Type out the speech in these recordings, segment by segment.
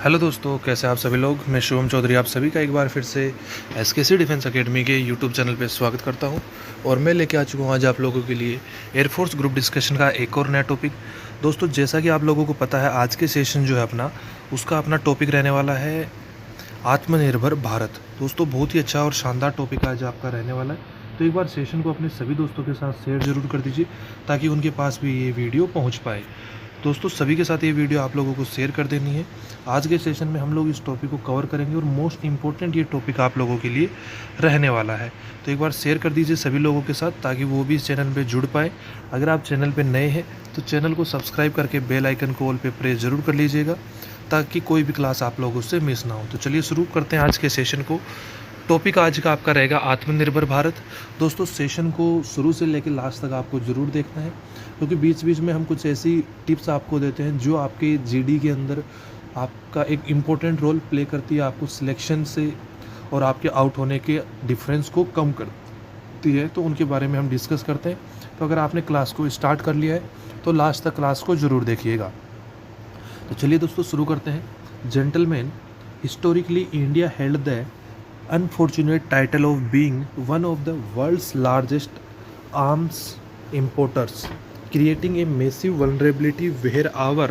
Hello दोस्तों, कैसे आप सभी लोग। मैं शुभम चौधरी आप सभी का एक बार फिर से एसकेसी डिफेंस एकेडमी के यूट्यूब चैनल पे स्वागत करता हूं। और मैं लेके आ चुका हूं आज आप लोगों के लिए एयरफोर्स ग्रुप डिस्कशन का एक और नया टॉपिक। दोस्तों, जैसा कि आप लोगों को पता है, आज के सेशन जो है उसका अपना टॉपिक रहने वाला है आत्मनिर्भर भारत। दोस्तों, बहुत ही अच्छा और शानदार टॉपिक आज आपका रहने वाला है। तो एक बार सेशन को अपने सभी दोस्तों के साथ शेयर ज़रूर कर दीजिए ताकि उनके पास भी ये वीडियो पहुंच पाए। दोस्तों, सभी के साथ ये वीडियो आप लोगों को शेयर कर देनी है। आज के सेशन में हम लोग इस टॉपिक को कवर करेंगे और मोस्ट इम्पोर्टेंट ये टॉपिक आप लोगों के लिए रहने वाला है। तो एक बार शेयर कर दीजिए सभी लोगों के साथ ताकि वो भी इस चैनल पे जुड़ पाए। अगर आप चैनल पे नए हैं तो चैनल को सब्सक्राइब करके बेल आइकन को ऑल पे प्रेस ज़रूर कर लीजिएगा ताकि कोई भी क्लास आप लोगों से मिस ना हो। तो चलिए शुरू करते हैं आज के सेशन को। टॉपिक आज का आपका रहेगा आत्मनिर्भर भारत। दोस्तों, सेशन को शुरू से लेकर लास्ट तक आपको ज़रूर देखना है क्योंकि बीच बीच में हम कुछ ऐसी टिप्स आपको देते हैं जो आपके जीडी के अंदर आपका एक इम्पोर्टेंट रोल प्ले करती है, आपको सिलेक्शन से और आपके आउट होने के डिफरेंस को कम करती है। तो उनके बारे में हम डिस्कस करते हैं। तो अगर आपने क्लास को स्टार्ट कर लिया है तो लास्ट तक क्लास को ज़रूर देखिएगा। तो चलिए दोस्तों शुरू करते हैं। Gentleman, historically India held the unfortunate title of being one of the world's largest arms importers, creating a massive vulnerability where our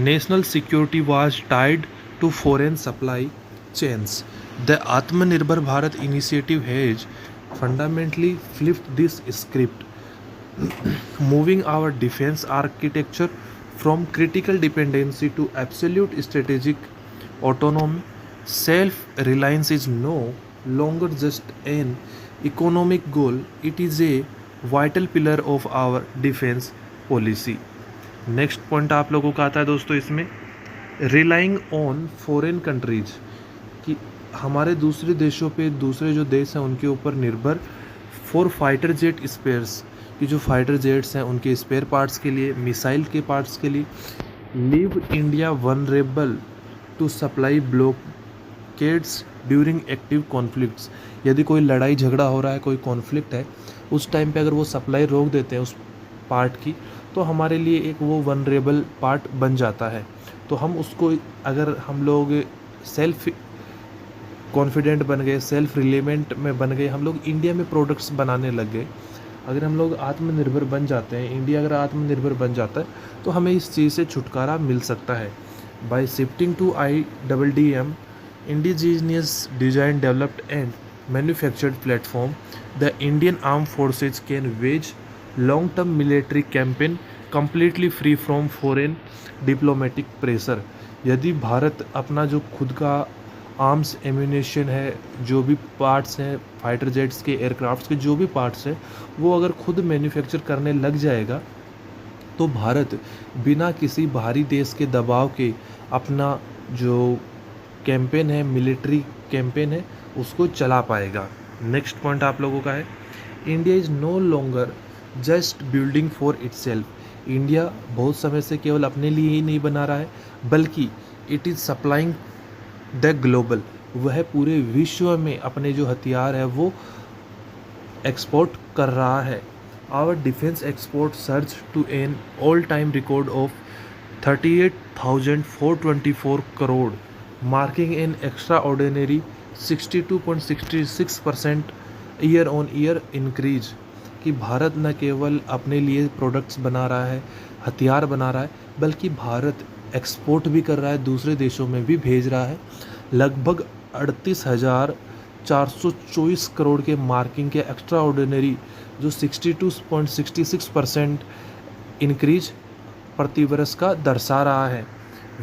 national security was tied to foreign supply chains. The Atmanirbhar Bharat initiative has fundamentally flipped this script, moving our defense architecture from critical dependency to absolute strategic autonomy. Self-reliance is no longer just an economic goal, it is a vital pillar of our defense policy. Next point आप लोगों का आता है दोस्तों इसमें, relying on foreign countries, कि हमारे दूसरे देशों पे दूसरे जो देश हैं उनके ऊपर निर्भर फॉर फाइटर जेट स्पेयर्स, कि जो फाइटर जेट्स हैं उनके स्पेयर पार्ट्स के लिए, मिसाइल के पार्ट्स के लिए। Leave India vulnerable to supply blockades during active conflicts, यदि कोई लड़ाई झगड़ा हो रहा है, कोई कॉन्फ्लिक्ट है, उस टाइम पे अगर वो सप्लाई रोक देते हैं उस पार्ट की तो हमारे लिए एक वो वनरेबल पार्ट बन जाता है। तो हम उसको, अगर हम लोग सेल्फ कॉन्फिडेंट बन गए, सेल्फ रिलेवेंट में बन गए, हम लोग इंडिया में प्रोडक्ट्स बनाने लग गए, अगर हम लोग आत्मनिर्भर बन जाते हैं, इंडिया अगर आत्मनिर्भर बन जाता है तो हमें इस चीज़ से छुटकारा मिल सकता है। By shifting to IDDM, indigenous design developed and manufactured platform, the Indian Armed Forces can wage long-term military campaign completely free from foreign diplomatic pressure। यदि भारत अपना जो खुद का आर्म्स एम्यूनेशन है, जो भी पार्ट्स हैं फाइटर जेट्स के, एयरक्राफ्ट्स के जो भी पार्ट्स हैं, वो अगर खुद मैन्युफैक्चर करने लग जाएगा तो भारत बिना किसी बाहरी देश के दबाव के अपना जो कैंपेन है, मिलिट्री कैंपेन है, उसको चला पाएगा। नेक्स्ट पॉइंट आप लोगों का है, India is no longer just building for itself. India बहुत समय से केवल अपने लिए ही नहीं बना रहा है बल्कि it is supplying the global, वह पूरे विश्व में अपने जो हथियार है वो एक्सपोर्ट कर रहा है। Our defence export surge to an all time record of 38,424 crore, marking an extraordinary 62.66% year on year increase, कि भारत न केवल अपने लिए प्रोडक्ट्स बना रहा है, हथियार बना रहा है, बल्कि भारत एक्सपोर्ट भी कर रहा है, दूसरे देशों में भी भेज रहा है। लगभग 38,424 करोड़ के मार्किंग के एक्स्ट्रा ऑर्डिनरी जो 62.66% इंक्रीज प्रतिवर्ष का दर्शा रहा है।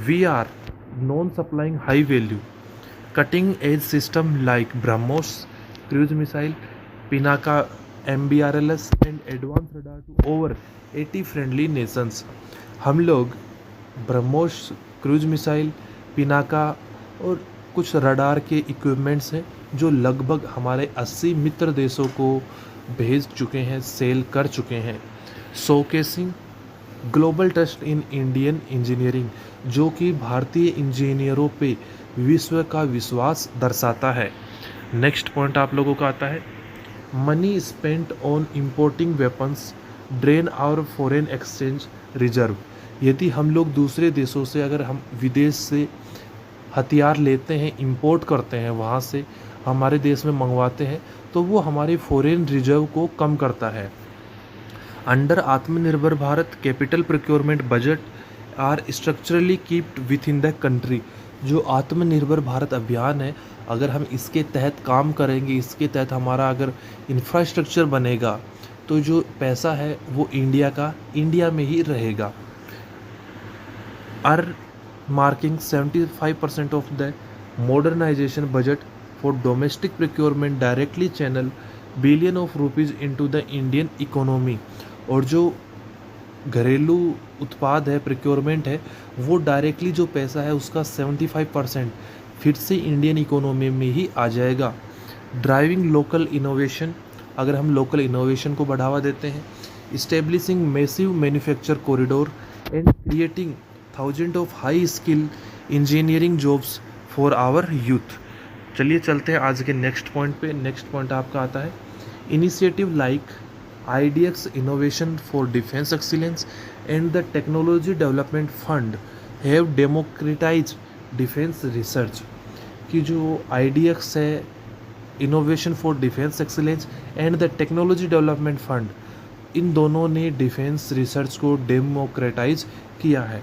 We are non supplying high value cutting edge system like BrahMos cruise missile, Pinaka MBRLS and advance radar to over 80 friendly nations. हम लोग ब्रह्मोस क्रूज मिसाइल, पिनाका और कुछ रडार के इक्विपमेंट्स हैं जो लगभग हमारे 80 मित्र देशों को भेज चुके हैं, सेल कर चुके हैं। Showcasing global trust in Indian engineering, जो कि भारतीय इंजीनियरों पे विश्व का विश्वास दर्शाता है। नेक्स्ट पॉइंट आप लोगों का आता है, money spent on importing weapons drain our foreign exchange reserve. यदि हम लोग दूसरे देशों से, अगर हम विदेश से हथियार लेते हैं, इंपोर्ट करते हैं, वहाँ से हमारे देश में मंगवाते हैं, तो वो हमारे फॉरेन रिजर्व को कम करता है। Under Atmanirbhar Bharat capital procurement budget are structurally kept within the country. जो आत्मनिर्भर भारत अभियान है, अगर हम इसके तहत काम करेंगे, इसके तहत हमारा अगर इंफ्रास्ट्रक्चर बनेगा, तो जो पैसा है वो इंडिया का इंडिया में ही रहेगा। Are marking 75% of the modernisation budget for domestic procurement directly channel billion of rupees into the Indian economy. और जो घरेलू उत्पाद है, प्रोक्योरमेंट है, वो डायरेक्टली जो पैसा है उसका 75% फिर से इंडियन इकोनॉमी में ही आ जाएगा। ड्राइविंग लोकल इनोवेशन, अगर हम लोकल इनोवेशन को बढ़ावा देते हैं, establishing massive manufacture corridor and creating thousand of high skill engineering jobs for our youth. चलिए चलते हैं आज के नेक्स्ट पॉइंट पे। नेक्स्ट पॉइंट आपका आता है initiative like IDX innovation for defence excellence and the technology development fund have democratise defence research. कि जो IDX है, innovation for defence excellence and the technology development fund, इन दोनों ने डिफेंस रिसर्च को डेमोक्रेटाइज किया है।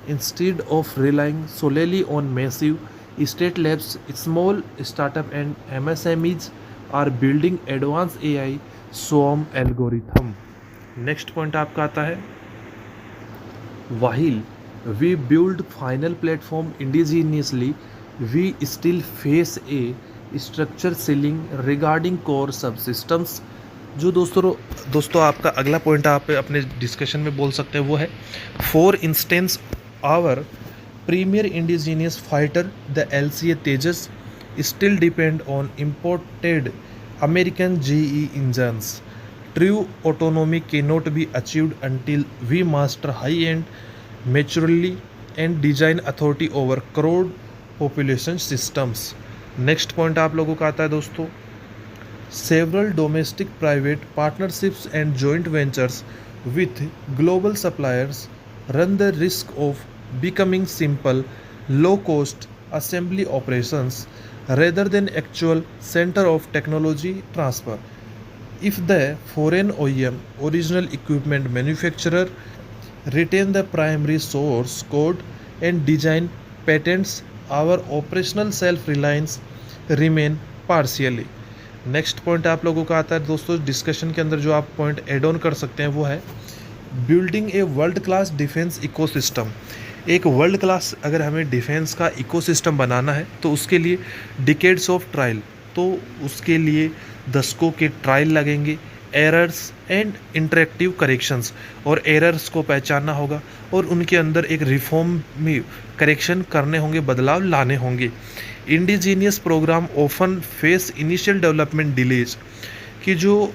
Instead of relying solely on massive state labs, small startup and MSMEs are building advance AI SWARM algorithm. Next point आपका आता है while we build final platform indigenously, we still face a structure ceiling regarding core subsystems। जो दोस्तों आपका अगला point आप अपने discussion में बोल सकते हैं वो है for instance our premier indigenous fighter the LCA Tejas still depend on imported American GE engines. True autonomy cannot be achieved until we master high-end, maturely and design authority over crowd population systems। Next point आप लोगों का आता है दोस्तों several domestic private partnerships and joint ventures with global suppliers run the risk of becoming simple, low-cost assembly operations rather than actual center of technology transfer। If the foreign OEM, original equipment manufacturer, retain the primary source code and design patents, our operational self-reliance remain partially। Next point आप लोगों का आता है दोस्तों discussion के अंदर, जो आप पॉइंट एड ऑन कर सकते हैं वो है building a world class defence ecosystem. एक वर्ल्ड क्लास अगर हमें डिफेंस का इकोसिस्टम बनाना है तो उसके लिए डिकेड्स ऑफ ट्रायल, तो उसके लिए दशकों के ट्रायल लगेंगे, एरर्स एंड इंटरेक्टिव करेक्शंस, और एरर्स को पहचानना होगा और उनके अंदर एक रिफॉर्म में करेक्शन करने होंगे, बदलाव लाने होंगे। Indigenous programme often face initial development delays. कि जो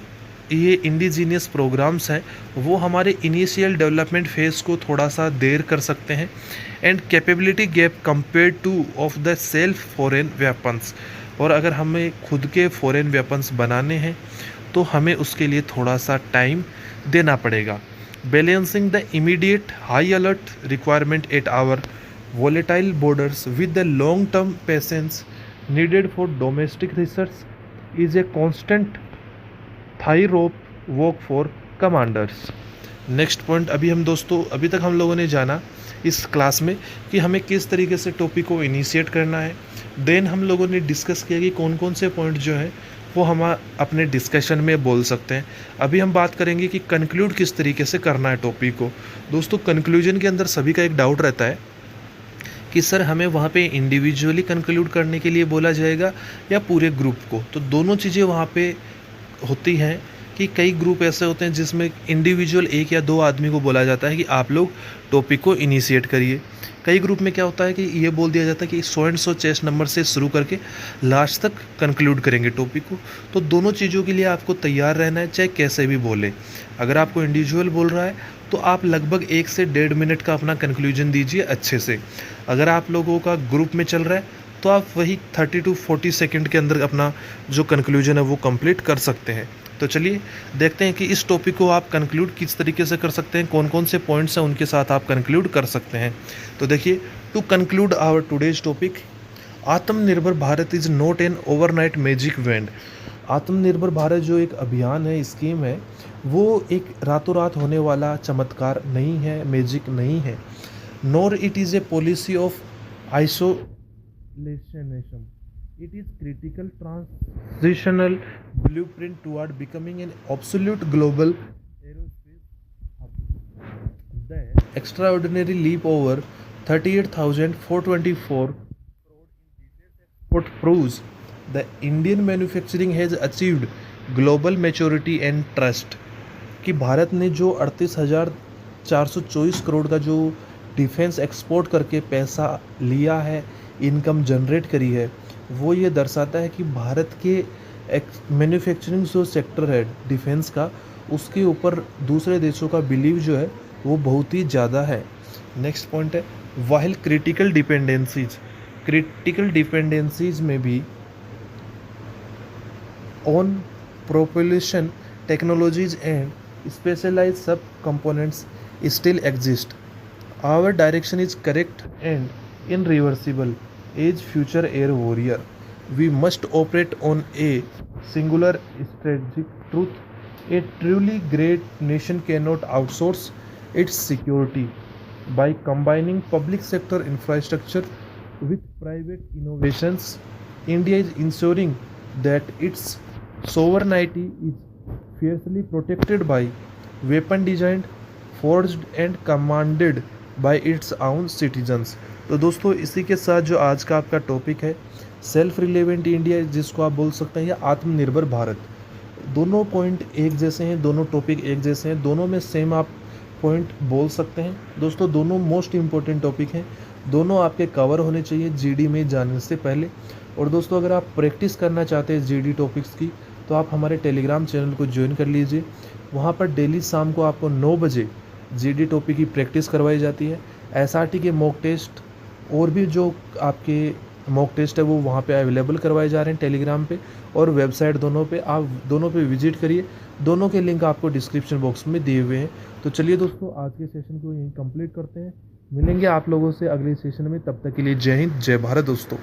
ये इंडिजीनियस प्रोग्राम्स हैं वो हमारे इनिशियल डेवलपमेंट फेज़ को थोड़ा सा देर कर सकते हैं। And capability gap compare two of the self foreign weapons, और अगर हमें खुद के फॉरेन वेपन्स बनाने हैं तो हमें उसके लिए थोड़ा सा टाइम देना पड़ेगा। Balancing the immediate high alert requirement at our volatile borders with the long term patience needed for domestic research is a constant tightrope walk for commanders. Next point अभी तक हम लोगों ने जाना इस क्लास में कि हमें किस तरीके से टॉपिक को इनिशिएट करना है। देन हम लोगों ने डिस्कस किया कि कौन कौन से पॉइंट जो हैं वो हम अपने डिस्कशन में बोल सकते हैं। अभी हम बात करेंगे कि कंक्लूड किस तरीके से करना है टॉपिक को। दोस्तों कंक्लूजन के अंदर सभी का एक डाउट रहता है कि सर हमें वहाँ पे इंडिविजुअली कंक्लूड करने के लिए बोला जाएगा या पूरे ग्रुप को। तो दोनों चीज़ें वहाँ पे होती हैं कि कई ग्रुप ऐसे होते हैं जिसमें इंडिविजुअल 1 या 2 आदमी को बोला जाता है कि आप लोग टॉपिक को इनिशिएट करिए। कई ग्रुप में क्या होता है कि ये बोल दिया जाता है कि 100 एंड 100 चेस्ट नंबर से शुरू करके लास्ट तक कंक्लूड करेंगे टॉपिक को। तो दोनों चीज़ों के लिए आपको तैयार रहना है, चाहे कैसे भी बोले। अगर आपको इंडिविजुअल बोल रहा है तो आप लगभग 1 से 1.5 मिनट का अपना कंक्लूजन दीजिए अच्छे से। अगर आप लोगों का ग्रुप में चल रहा है तो आप वही 30 to 40 सेकेंड के अंदर अपना जो कंक्लूजन है वो कंप्लीट कर सकते हैं। तो चलिए देखते हैं कि इस टॉपिक को आप कंक्लूड किस तरीके से कर सकते हैं, कौन कौन से पॉइंट्स हैं उनके साथ आप कंक्लूड कर सकते हैं। तो देखिए, to conclude our today's topic Atmanirbhar Bharat is not an overnight magic wand. Atmanirbhar Bharat जो एक अभियान है, स्कीम है, वो एक रातों रात होने वाला चमत्कार नहीं है, मैजिक नहीं है। Nor it is a policy of isolationism. It is critical transitional blueprint toward becoming an absolute global aerospace hub. The extraordinary leap over 38,424 what proves the Indian manufacturing has achieved global maturity and trust। कि भारत ने जो 38,424 करोड़ का जो defence export करके पैसा लिया है, income generate करी है, वो ये दर्शाता है कि भारत के मैन्युफैक्चरिंग जो सेक्टर है डिफेंस का, उसके ऊपर दूसरे देशों का बिलीव जो है वो बहुत ही ज़्यादा है। नेक्स्ट पॉइंट है वाहिल क्रिटिकल डिपेंडेंसीज में भी on propulsion technologies and specialized sub components still exist। Our direction is correct and irreversible as future air warrior। We must operate on a singular strategic truth: a truly great nation cannot outsource its security। By combining public sector infrastructure with private innovations, India is ensuring that its sovereignty is fiercely protected by weapon designed, forged and commanded by its own citizens। तो दोस्तों, इसी के साथ जो आज का आपका topic है सेल्फ रिलेवेंट इंडिया, जिसको आप बोल सकते हैं, या आत्मनिर्भर भारत, दोनों पॉइंट एक जैसे हैं, दोनों टॉपिक एक जैसे हैं, दोनों में सेम आप पॉइंट बोल सकते हैं। दोस्तों, दोनों मोस्ट इम्पोर्टेंट टॉपिक हैं, दोनों आपके कवर होने चाहिए जीडी में जाने से पहले। और दोस्तों, अगर आप प्रैक्टिस करना चाहते हैं जीडी टॉपिक्स की, तो आप हमारे टेलीग्राम चैनल को ज्वाइन कर लीजिए। वहाँ पर डेली शाम को आपको 9 बजे जीडी टॉपिक की प्रैक्टिस करवाई जाती है। एसआरटी के मॉक टेस्ट और भी जो आपके मॉक टेस्ट है वो वहाँ पे अवेलेबल करवाए जा रहे हैं टेलीग्राम पे और वेबसाइट दोनों पे। आप दोनों पे विजिट करिए, दोनों के लिंक आपको डिस्क्रिप्शन बॉक्स में दिए हुए हैं। तो चलिए दोस्तों, आज के सेशन को यहीं कंप्लीट करते हैं। मिलेंगे आप लोगों से अगले सेशन में, तब तक के लिए जय हिंद, जय भारत दोस्तों।